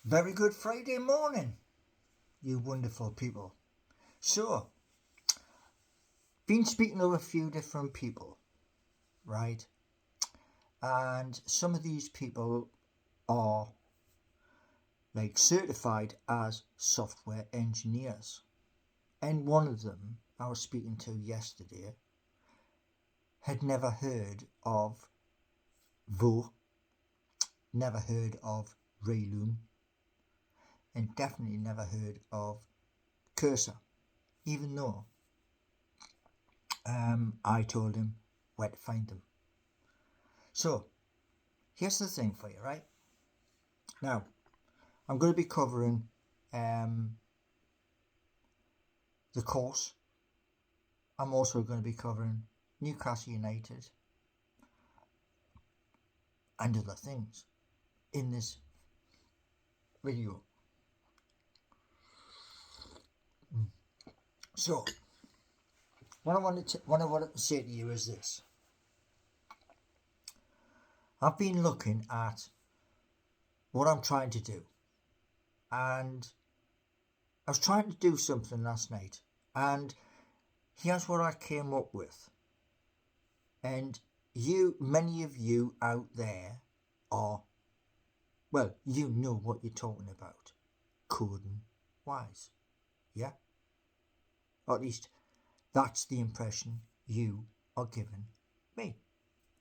Very good Friday morning, you wonderful people. So, been speaking to a few different people, right? And some of these people are like certified as software engineers. And one of them I was speaking to yesterday had never heard of Vo, never heard of Rayloom, and definitely never heard of Cursor, even though I told him where to find them. So, here's the thing for you, right? Now, I'm going to be covering the course. I'm also going to be covering Newcastle United and other things in this video. So, what I want to say to you is this. I've been looking at what I'm trying to do, and I was trying to do something last night, and here's what I came up with. And many of you out there are, well, you know what you're talking about. Coding wise. Yeah? Or at least that's the impression you are giving me.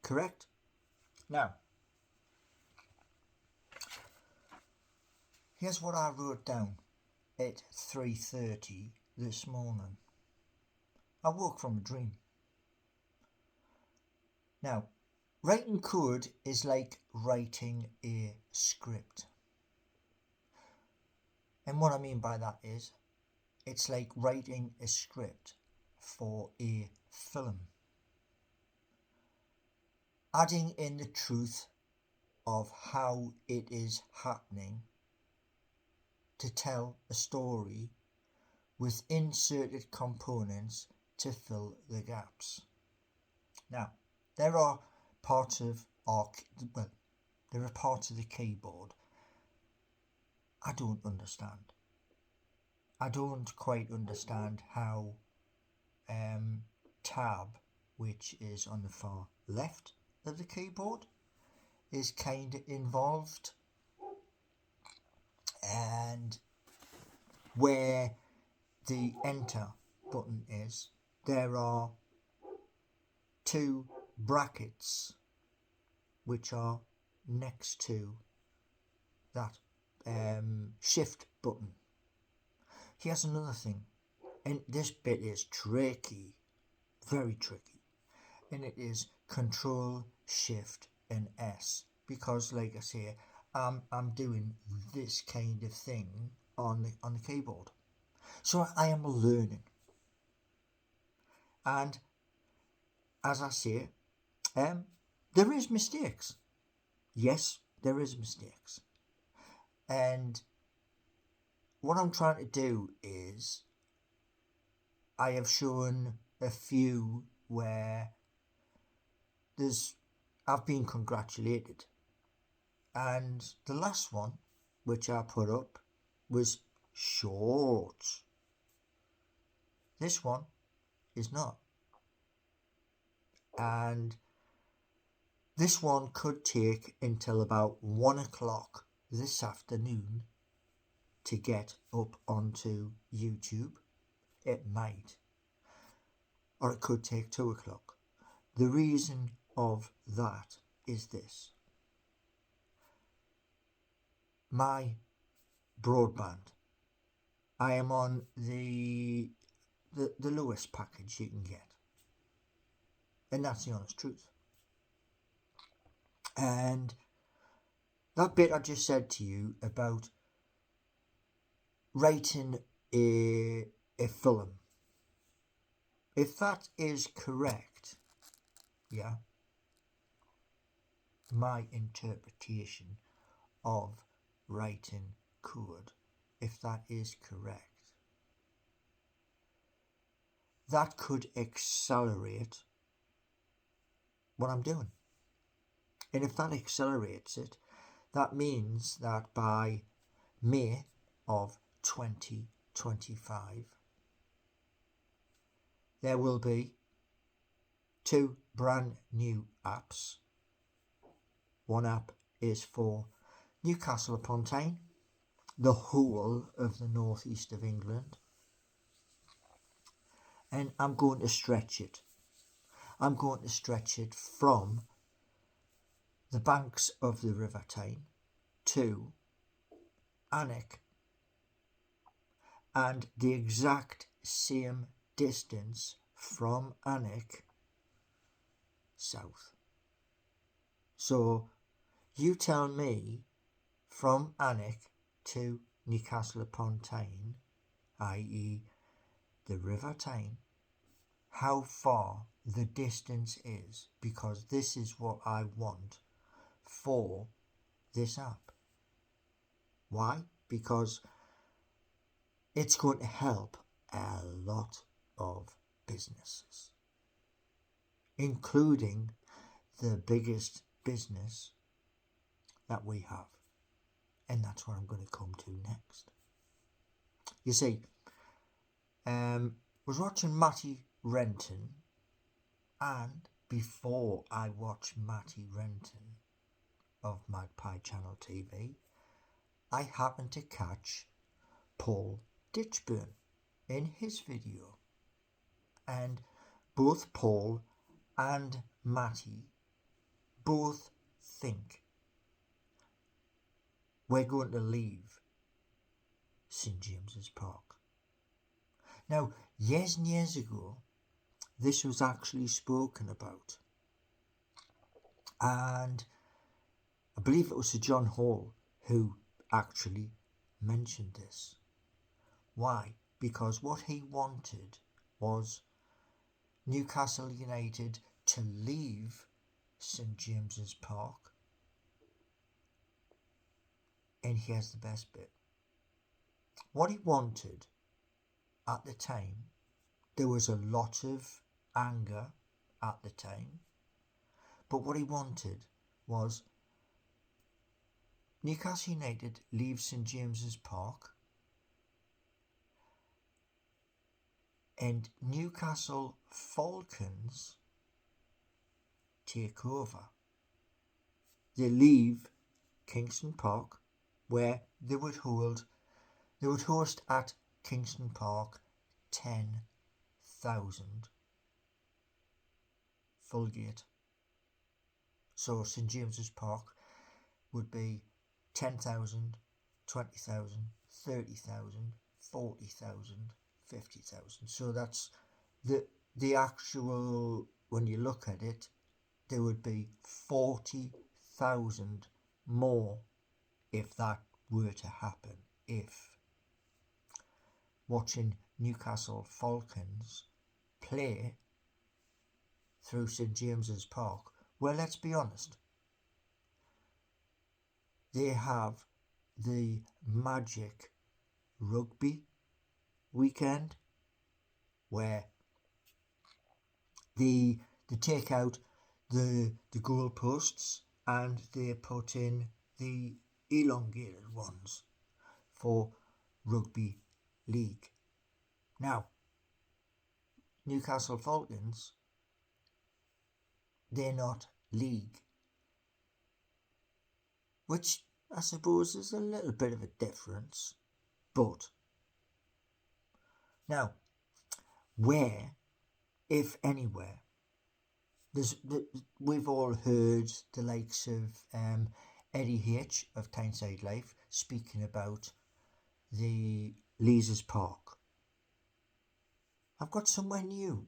Correct? Now, here's what I wrote down at 3:30 this morning. I woke from a dream. Now, writing code is like writing a script. And what I mean by that is, it's like writing a script for a film. Adding in the truth of how it is happening to tell a story with inserted components to fill the gaps. Now, there are parts of the keyboard I don't understand. I don't quite understand how tab, which is on the far left of the keyboard, is kind of involved, and where the enter button is, there are two brackets which are next to that shift button. Here's another thing, and this bit is tricky, very tricky, and it is Control Shift and S, because like I say, I'm doing this kind of thing on the keyboard, so I am learning. And as I say, there is mistakes. Yes, there is mistakes. And what I'm trying to do is, I have shown a few where I've been congratulated. And the last one, which I put up, was short. This one is not. And this one could take until about 1 o'clock this afternoon to get up onto YouTube. It might. Or it could take 2 o'clock. The reason of that is this. My broadband. I am on the lowest package you can get. And that's the honest truth. And that bit I just said to you about writing a film, if that is correct, yeah, my interpretation of writing code, if that is correct, that could accelerate what I'm doing. And if that accelerates it, that means that by May of 2025, there will be 2 brand new apps. One app is for Newcastle upon Tyne, the whole of the northeast of England, and I'm going to stretch it. I'm going to stretch it from the banks of the River Tyne to Alnwick, and the exact same distance from Alnwick south. So you tell me, from Alnwick to Newcastle upon Tyne, i.e. the River Tyne, how far the distance is, because this is what I want for this app. Why? Because it's going to help a lot of businesses, including the biggest business that we have. And that's what I'm going to come to next. You see, was watching Matty Renton, and before I watched Matty Renton of Magpie Channel TV, I happened to catch Paul Ditchburn in his video, and both Paul and Matty both think we're going to leave St James's Park. Now, years and years ago, this was actually spoken about, and I believe it was Sir John Hall who actually mentioned this. Why? Because what he wanted was Newcastle United to leave St James's Park. And here's the best bit. What he wanted at the time, there was a lot of anger at the time, but what he wanted was Newcastle United leave St James's Park and Newcastle Falcons take over. They leave Kingston Park, where they would host at Kingston Park 10,000 full gate. So St James's Park would be 10,000, 20,000, 30,000, 40,000, 50,000. So that's the actual, when you look at it, there would be 40,000 more if that were to happen, if watching Newcastle Falcons play through St James's Park. Well, let's be honest, they have the magic rugby weekend where they take out the goalposts and they put in the elongated ones for rugby league. Now, Newcastle Falcons, they're not league, which I suppose is a little bit of a difference. But now, where, if anywhere, we've all heard the likes of Eddie H of Tyneside Life speaking about the Leazes Park. I've got somewhere new.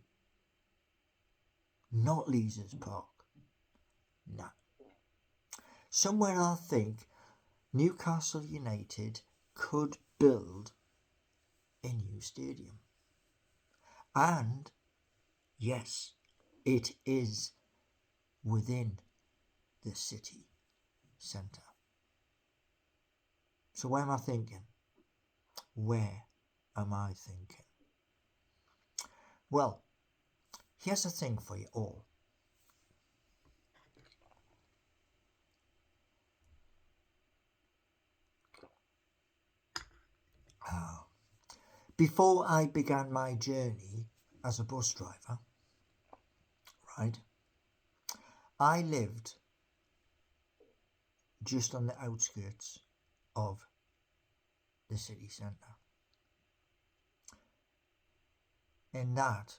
Not Leazes Park. No. Somewhere I think Newcastle United could build a new stadium. And yes, it is within the city centre. So where am I thinking? Where am I thinking? Well, here's the thing for you all. Before I began my journey as a bus driver, right, I lived just on the outskirts of the city centre. And that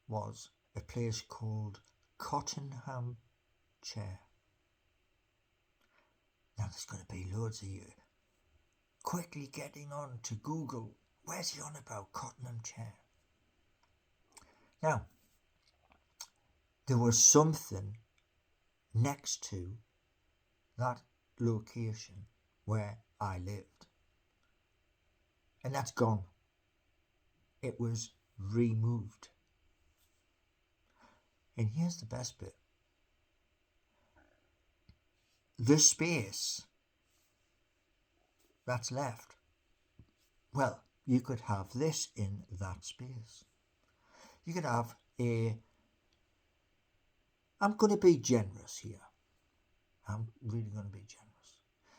was a place called Cottenham Chair. Now there's going to be loads of you quickly getting on to Google, where's he on about Cottenham Chair? Now, there was something next to that location where I lived. And that's gone. It was removed. And here's the best bit. The space that's left, well, you could have this in that space. You could have I'm going to be generous here. I'm really going to be generous.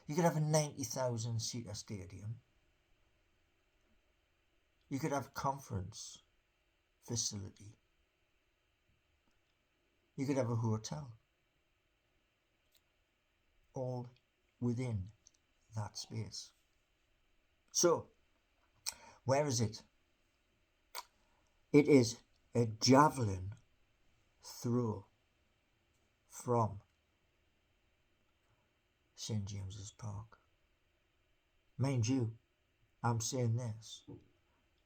You could have a 90,000 seater stadium. You could have a conference facility. You could have a hotel. All within that space. So, where is it? It is a javelin throw from St. James's Park. Mind you, I'm saying this,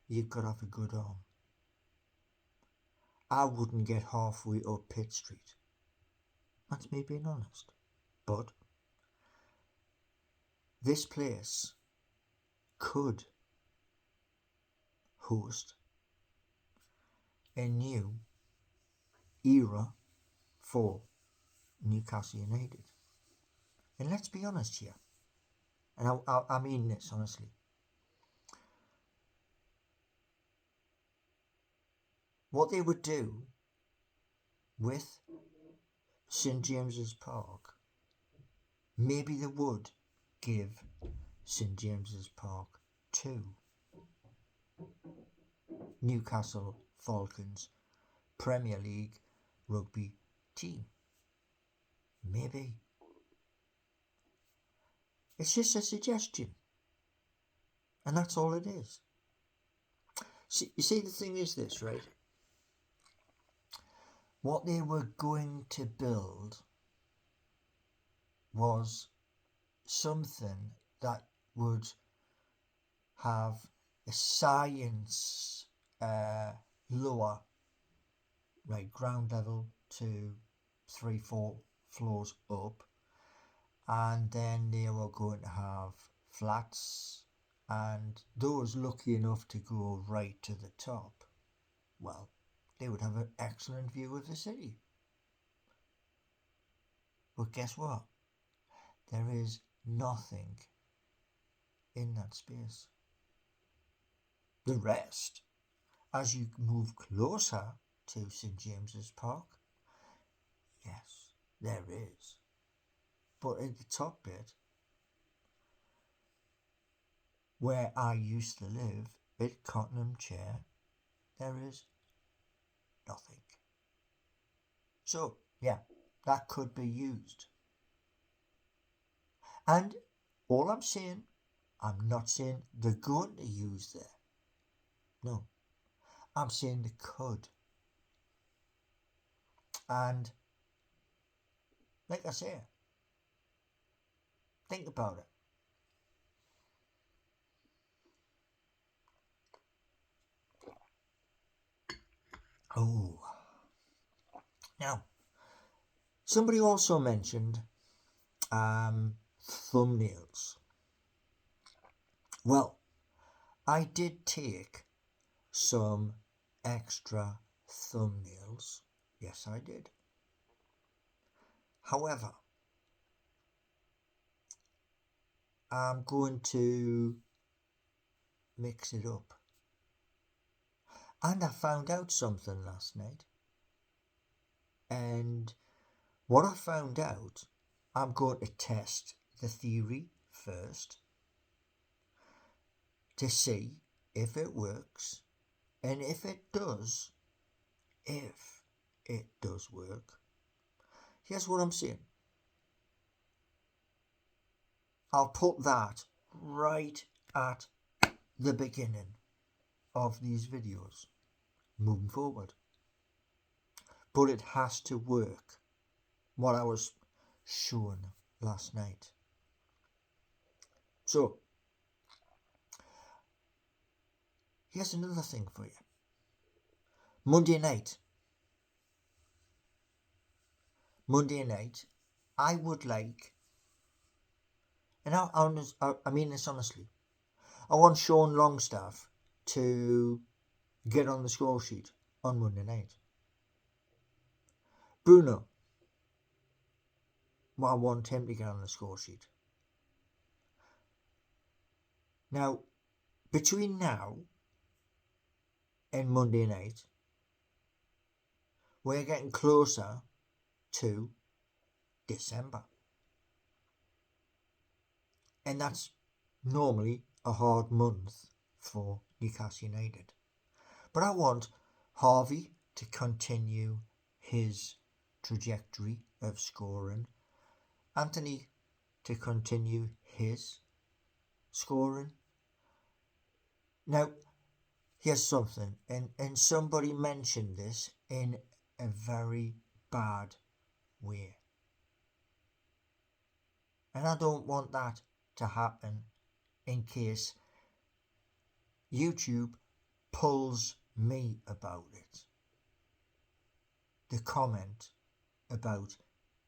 you've got to have a good arm. I wouldn't get halfway up Pitt Street. That's me being honest. But this place could host a new era for Newcastle United. And let's be honest here, and I mean this honestly. What they would do with St. James's Park, maybe they would give St. James's Park to Newcastle Falcons Premier League rugby team. Maybe. It's just a suggestion. And that's all it is. You see, the thing is this, right? What they were going to build was something that would have a science lower, like ground level to 3-4 floors up, and then they were going to have flats, and those lucky enough to go right to the top, well, they would have an excellent view of the city. But guess what? There is nothing in that space. The rest, as you move closer to St. James's Park, yes, there is. But at the top bit, where I used to live, at Cottenham Chair, there is nothing. So, yeah, that could be used. And all I'm saying, I'm not saying they're going to use there. No, I'm saying they could. And, like I say, think about it. Oh. Now, somebody also mentioned thumbnails. Well, I did take some extra thumbnails. Yes, I did. However, I'm going to mix it up. And I found out something last night. And what I found out, I'm going to test the theory first to see if it works, and if it does work, here's what I'm saying. I'll put that right at the beginning of these videos moving forward. But it has to work, what I was shown last night. So, here's another thing for you. Monday night, I would like, and I mean this honestly, I want Sean Longstaff to get on the score sheet on Monday night. Bruno, well, I want him to get on the score sheet. Now, between now and Monday night, we're getting closer to December. And that's normally a hard month for Newcastle United. But I want Harvey to continue his trajectory of scoring, Anthony to continue his scoring. Now, here's something, and somebody mentioned this in a very bad way. And I don't want that to happen in case YouTube pulls me about it. The comment about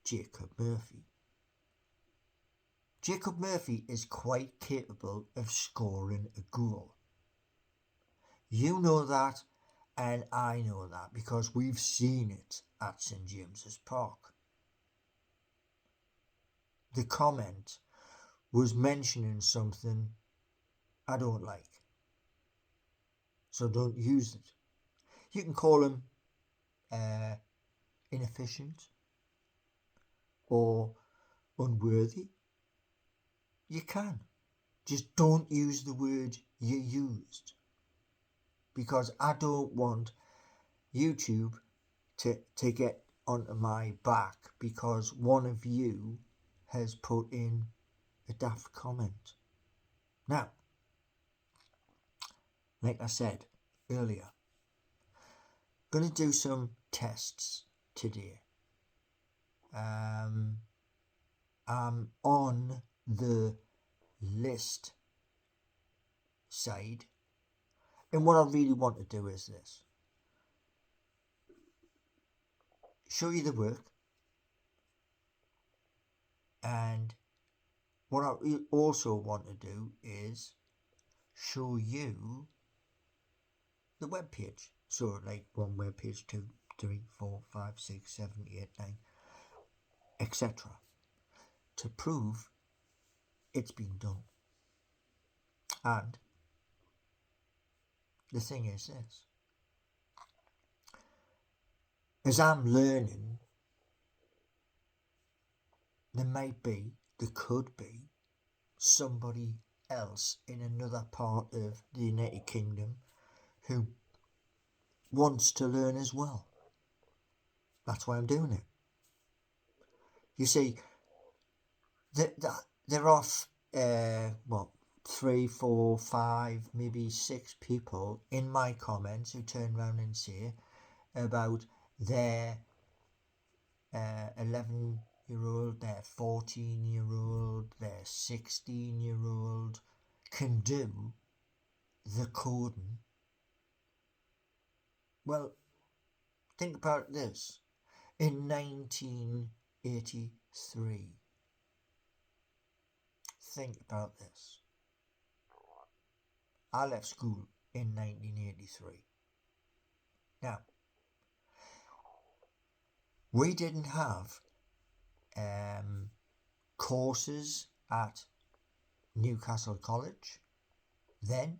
Jacob Murphy. Jacob Murphy is quite capable of scoring a goal. You know that, and I know that, because we've seen it at St James's Park. The comment was mentioning something I don't like, so don't use it. You can call him inefficient or unworthy. You can. Just don't use the word you used, because I don't want YouTube to get onto my back because one of you has put in a daft comment. Now, like I said earlier, I'm going to do some tests today. I'm on the list side, and what I really want to do is this: show you the work, and what I also want to do is show you the web page. So like one web page, 2, 3, 4, 5, 6, 7, 8, 9, etc. to prove it's been done. And the thing is this: as I'm learning, there could be somebody else in another part of the United Kingdom who wants to learn as well. That's why I'm doing it. You see, there are 3, 4, 5, maybe 6 people in my comments who turn around and say about their 11-year-old, their 14-year-old, their 16-year-old can do the coding. Well, think about this. In 1983, think about this. I left school in 1983. Now, we didn't have courses at Newcastle College then.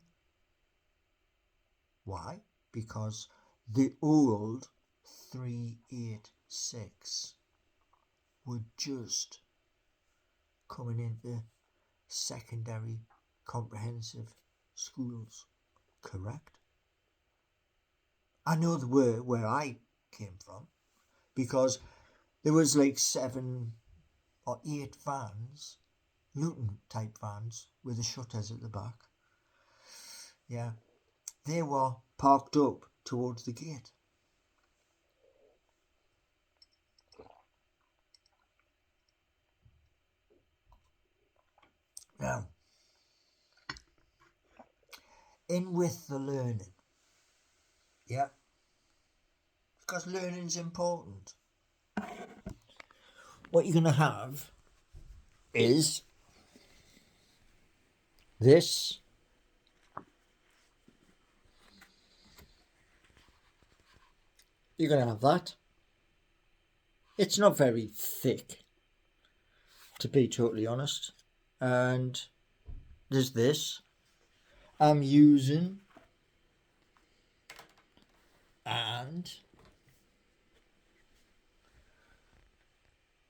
Why? Because the old 386 were just coming into secondary comprehensive schools. correct. I know the way where I came from, because there was like 7 or 8 vans, Luton type vans, with the shutters at the back. Yeah, they were parked up towards the gate. Now, in with the learning. Yeah, because learning's important. What you're going to have is this. You're going to have that. It's not very thick, to be totally honest. And there's this. I'm using, and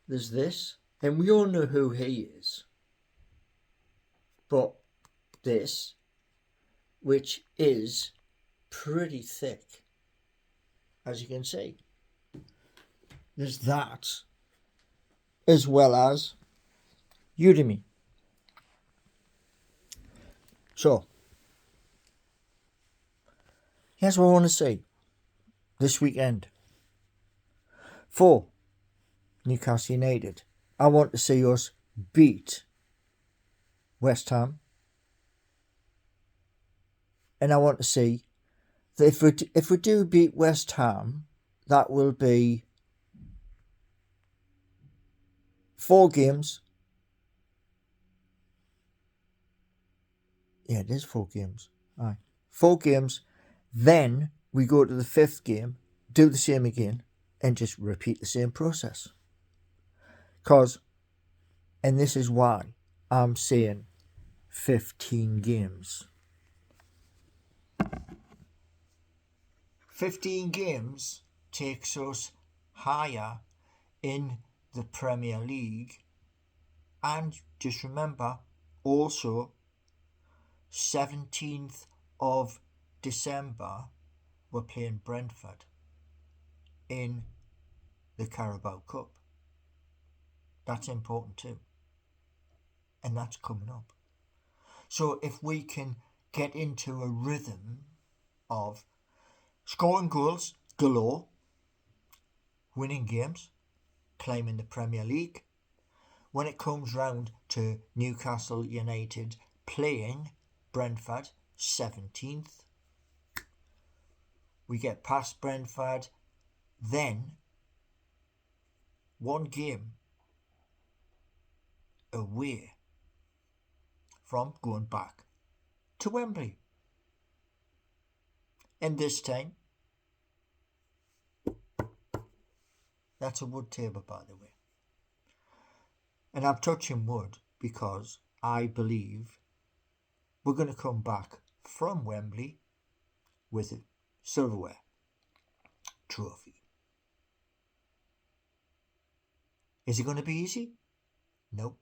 there's this, and we all know who he is, but this, which is pretty thick, as you can see. There's that, as well as Udemy. So, here's what I want to say this weekend. For Newcastle United, I want to see us beat West Ham. And I want to see that if we do beat West Ham, that will be 4 games. Yeah, it is 4 games. Aye. 4 games. Then we go to the 5th game, do the same again, and just repeat the same process. And this is why I'm saying 15 games. 15 games takes us higher in the Premier League. And just remember, also 17th of December, we're playing Brentford in the Carabao Cup. That's important too. And that's coming up. So if we can get into a rhythm of scoring goals galore, winning games, claiming the Premier League, when it comes round to Newcastle United playing Brentford 17th, we get past Brentford, then 1 game away from going back to Wembley. And this time, that's a wood table, by the way. And I'm touching wood because I believe we're going to come back from Wembley with a silverware trophy. Is it going to be easy? Nope.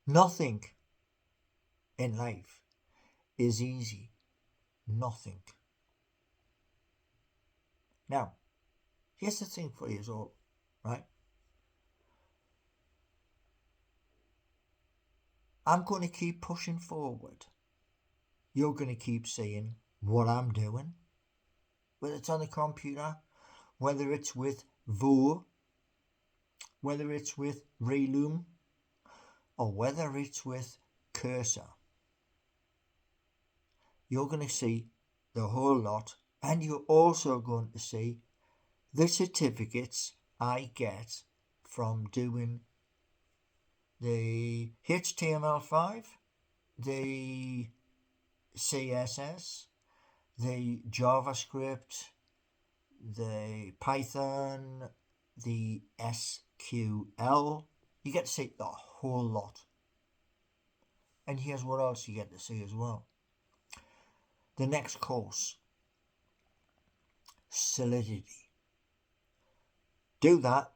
Nothing in life is easy. Nothing. Now, here's the thing for you all, right? I'm going to keep pushing forward. You're going to keep seeing what I'm doing, whether it's on the computer, whether it's with Vo, whether it's with Reloom, or whether it's with Cursor. You're going to see the whole lot, and you're also going to see the certificates I get from doing the HTML5, the CSS, the JavaScript, the Python, the SQL. You get to see the whole lot. And here's what else you get to see as well. The next course, Solidity. Do that.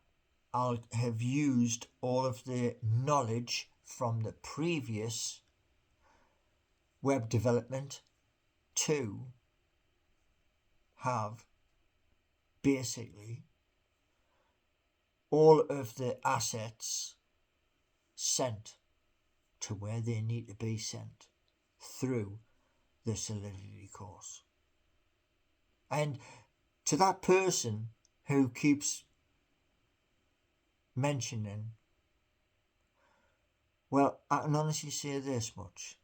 I'll have used all of the knowledge from the previous web development to have basically all of the assets sent to where they need to be sent through the Solidity course. And to that person who keeps mentioning, well, I can honestly say this much.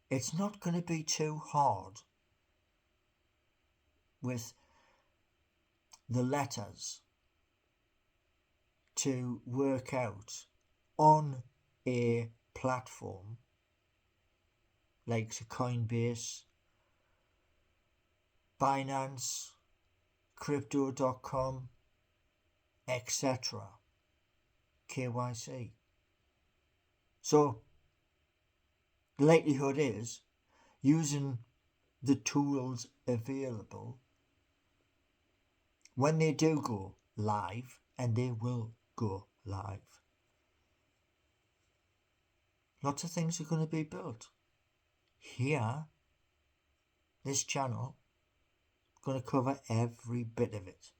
It's not going to be too hard with the letters to work out on a platform like Coinbase, Binance, Crypto.com, etc. KYC. So the likelihood is using the tools available when they do go live, and they will go live. Lots of things are going to be built. Here, this channel, going to cover every bit of it.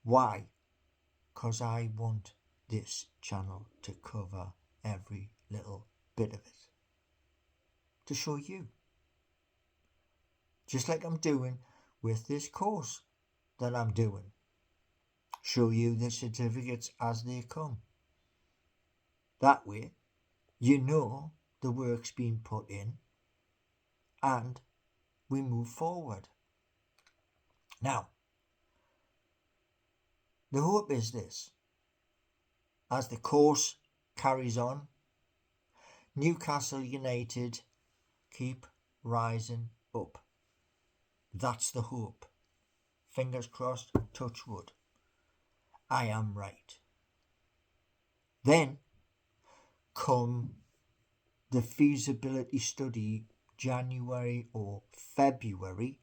Why? Because I want this channel to cover every little bit of it. To show you. Just like I'm doing with this course that I'm doing. Show you the certificates as they come. That way, you know the work's been put in and we move forward. Now, the hope is this. As the course carries on, Newcastle United keep rising up. That's the hope. Fingers crossed, touch wood. I am right. Then come the feasibility study, January or February.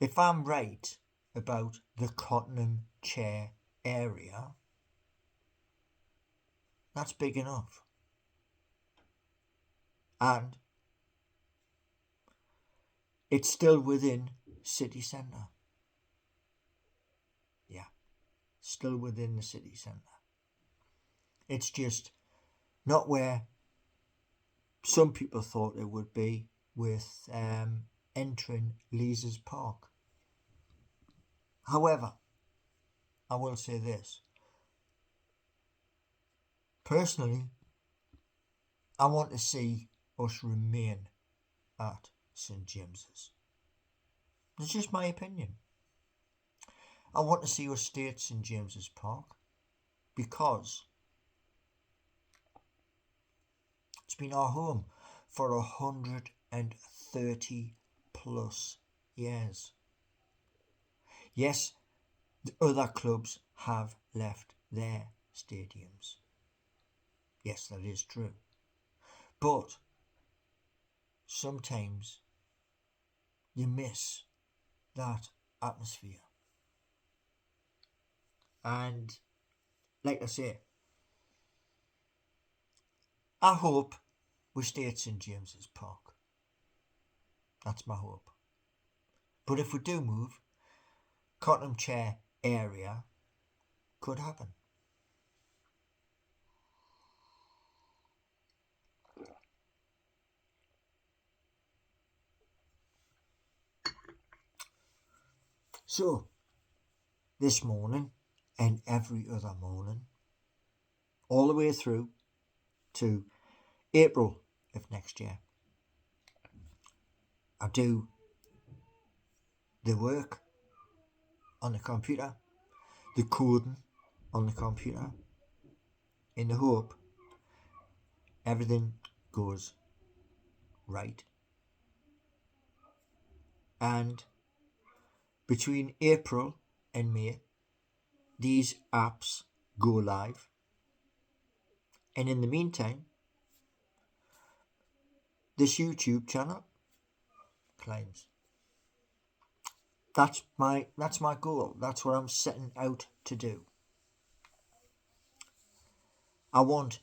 If I'm right about the Cottenham Chair area, that's big enough. And it's still within city centre. Yeah, still within the city centre. It's just not where some people thought it would be with entering Leazes Park. However, I will say this. Personally, I want to see us remain at St James's. It's just my opinion. I want to see us stay at St James's Park because it's been our home for 130 plus years. Yes, the other clubs have left their stadiums. Yes, that is true. But sometimes you miss that atmosphere. And like I say, I hope we stay at St James's Park. That's my hope. But if we do move, Cottenham Chair area could happen. So, this morning and every other morning, all the way through to April of next year, I do the work on the computer, the coding on the computer, in the hope everything goes right. And between April and May, these apps go live. And in the meantime, this YouTube channel climbs. That's my goal. That's what I'm setting out to do. I want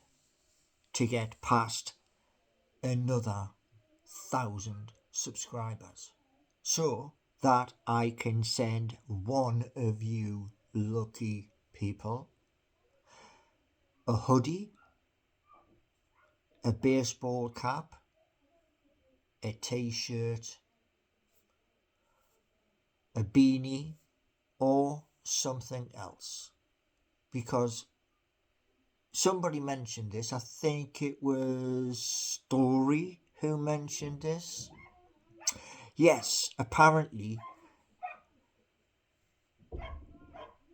to get past another 1,000 subscribers so that I can send one of you lucky people a hoodie, a baseball cap, a t-shirt, a beanie, or something else. Because somebody mentioned this, I think it was Story who mentioned this. Yes, apparently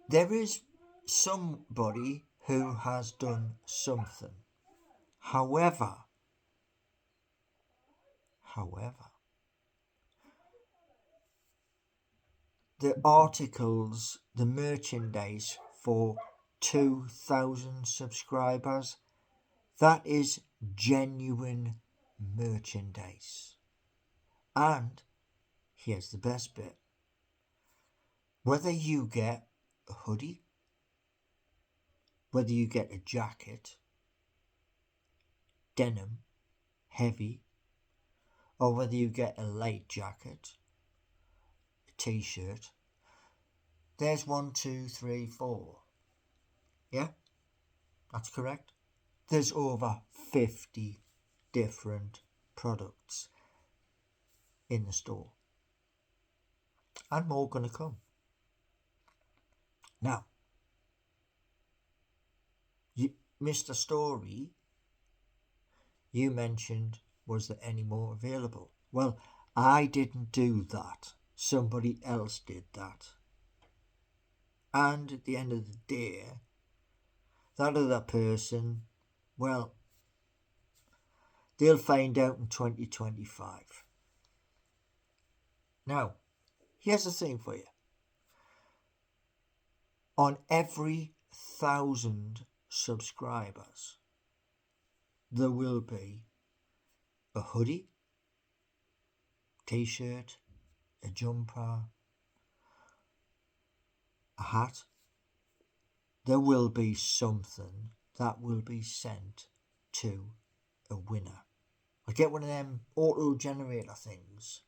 there is somebody who has done something. However, the articles, the merchandise for 2,000 subscribers, that is genuine merchandise. And here's the best bit. Whether you get a hoodie, whether you get a jacket, denim, heavy, or whether you get a light jacket, a t-shirt, there's 1, 2, 3, 4. Yeah, that's correct. There's over 50 different products in the store. And more gonna come. Now, Mr. Story, you mentioned, was there any more available? Well, I didn't do that. Somebody else did that. And at the end of the day, that other person, well, they'll find out in 2025. Now, here's the thing for you. On every 1,000 subscribers, there will be a hoodie, t-shirt, a jumper, a hat. There will be something that will be sent to a winner. I get one of them auto-generator things.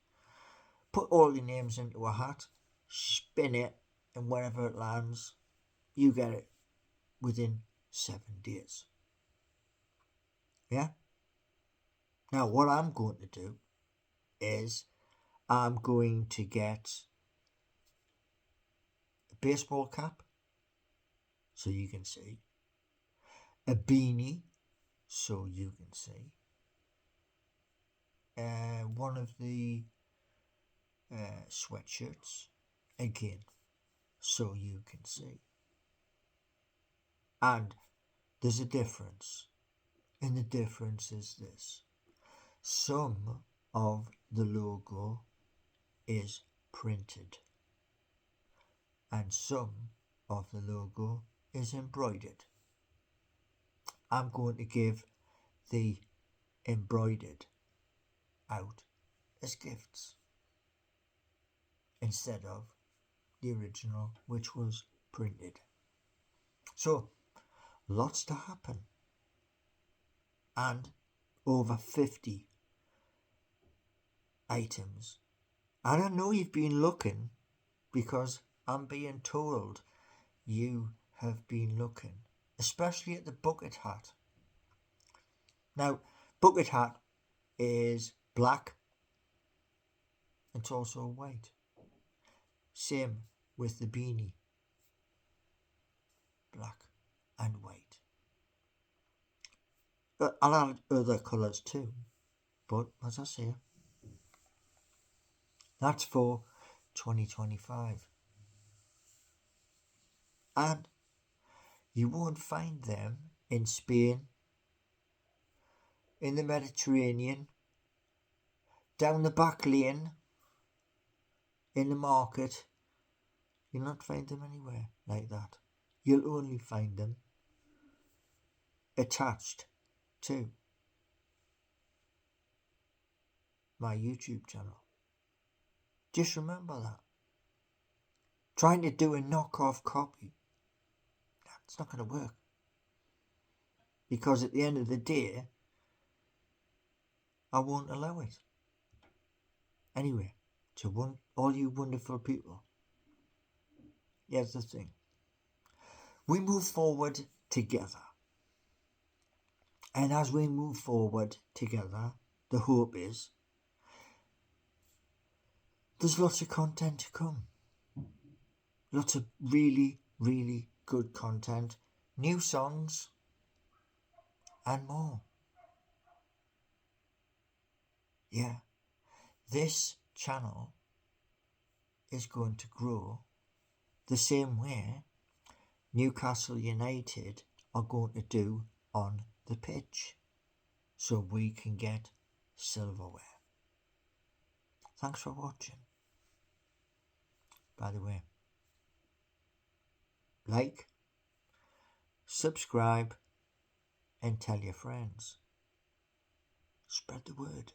Put all your names into a hat, spin it, and wherever it lands, you get it within 7 days. Yeah? Now, what I'm going to do is I'm going to get a baseball cap, so you can see, a beanie, so you can see, one of the sweatshirts, again, so you can see. And there's a difference, and the difference is this. Some of the logo is printed, and some of the logo is embroidered. I'm going to give the embroidered out as gifts instead of the original, which was printed. So, lots to happen, and over 50 items. And I know you've been looking, because I'm being told you have been looking, especially at the bucket hat. Now, bucket hat is black. It's also white. Same with the beanie. Black and white. I'll add other colours too, but as I say, that's for 2025. And you won't find them in Spain, in the Mediterranean, down the back lane, in the market. You'll not find them anywhere like that. You'll only find them attached to my YouTube channel. Just remember that. Trying to do a knockoff copy, it's not going to work. because at the end of the day, I won't allow it. Anyway, to all you wonderful people, here's the thing. We move forward together. And as we move forward together, the hope is there's lots of content to come. Lots of really, really good content, new songs, and more. Yeah, this channel is going to grow the same way Newcastle United are going to do on the pitch, so we can get silverware. Thanks for watching. By the way, like, subscribe, and tell your friends. Spread the word.